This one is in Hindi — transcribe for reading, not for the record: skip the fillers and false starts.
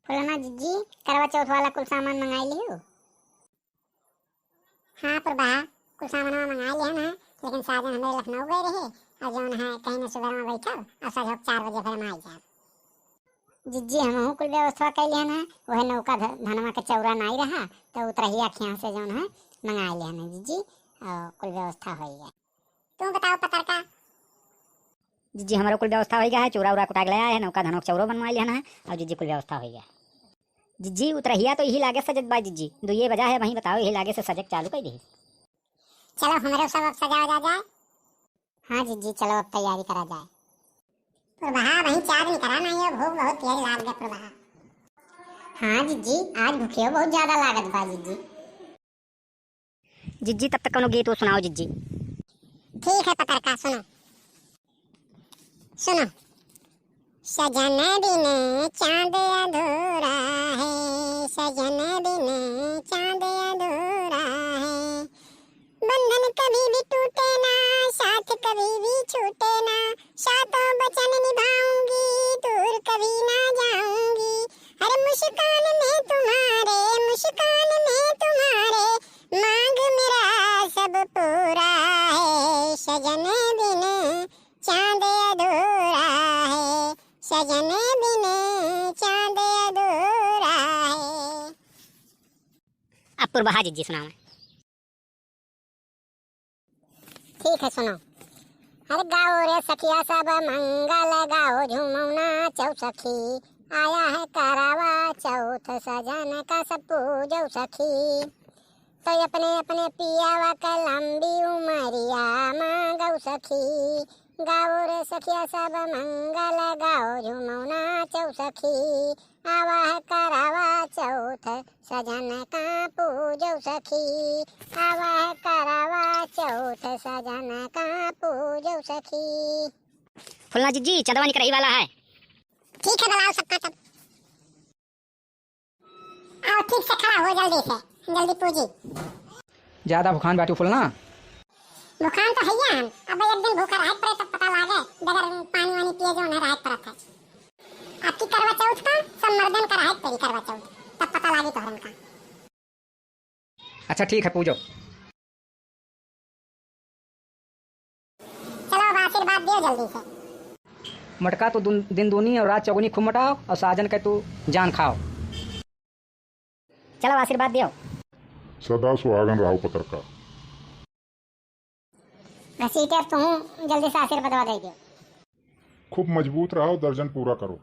फुलाना जीजी करवा चौथ वाला कुल सामान मंगाई लियो। हाँ प्रभा कुल सामान मंगा लिया ना, लेकिन साजन हमें लखनऊ गए रहे और जौन है कहीं न सुबह में बैठब और साझा 4 बजे फिर हम आई जाब। जीजी हम कुल व्यवस्था कर लिया ना, वह नौका धनवा के चौरा नहीं रहा तो उतरहिया खिया से जौन है मंगा लिया ना जीजी, और कुल व्यवस्था हो गया। तुम बताओ पतरका। जीजी हमारा कुल व्यवस्था हो गया है, चौरा उरा कुटा गया है, नौका धनों चौरो बनवा लिया है और जीजी कुल व्यवस्था हो गया। जीजी उतरहिया तो यही लागे सजत बा जीजी, 2 बजा है वहीं बताओ यही लागे से सजक चालू कर दी। चलो हमारे सब अब सजा जा जाए। हाँ जीजी चलो अब तैयारी करा जाए। प्रभा वहीं चार नहीं करा ना, ये भूख बहुत तेज लाग गया प्रभा। हाँ जीजी आज भूखियो बहुत ज्यादा लागत बा जीजी। जीजी तब तक कोनो गीत सुनाओ जीजी। ठीक है पतरका सुनो सुनो। सजन बिन चांद अधूरा है, सजन बिन चांद अधूरा है, बंधन कभी भी टूटे ना, साथ कभी भी छूटे ना, सातों वचन निभाऊंगी, दूर कभी ना जाऊंगी, हर मुस्कान में तुम्हारे, मुस्कान में तुम्हारे, मांग मेरा सब पूरा है, सजन बिन चांद अधूरा है, सजन बिन चांद अधूरा है। अब पुरबहा जीजी सुनाओ। ठीक है सुनो। अरे गाओ रे सखिया सब मंगल गाओ, झूमो नाचो सखी, आया है करावा चौथ, सजन का सब पूजो सखी, तो अपने अपने पियावा का लंबी उमरिया मांगो सखी, गाओ रे सखिया सब मंगल गाओ, झूमो नाचो सखी, आवा है करावा चौथ, सजन का पूजो सखी, आवा है करावा चौथ, सजन का पूजो सखी। फुलना जीजी चंदवा निकल वाला है। ठीक है बुलाओ सबका सब। आओ ठीक से खड़ा हो जल्दी से, जल्दी पूजी। ज्यादा भूखान बाटू फुलना। भूखान तो है हम, अब एक दिन भूखा रह पड़े तब पता लागे, बगैर पानी वानी पिए जो न रह पड़ता है। आपकी करवा चौथ का सब मर्दन का रह तेरी करवा चौथ, तब पता लागे तोहरन का। अच्छा ठीक है पूजो। चलो अब आशीर्वाद दियो जल्दी से। मटका तो दिन दूनी और रात चौगुनी खूब मटाओ, और साजन का तू जान खाओ। चलो आशीर्वाद दियो। सदा सुहागन रहो पतरका। घसीटे तू जल्दी से आशीर्वाद दे दियो। खूब मजबूत रहो, दर्जन पूरा करो।